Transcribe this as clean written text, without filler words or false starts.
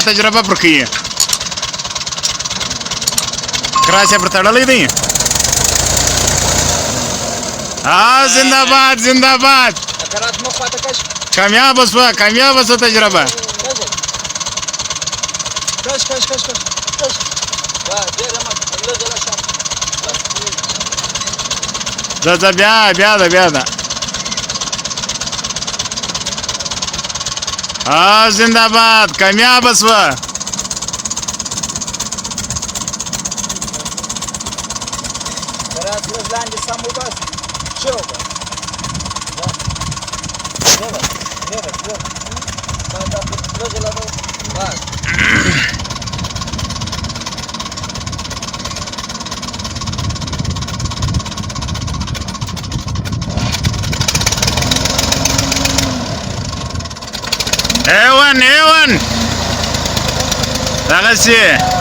تجربه پر کوي کراچه پر تړلې دی زنده‌باد زنده‌باد کامیاب وسو تجربه ځه بیا ده زنده‌باد کامیاب وسو ايوان دغسې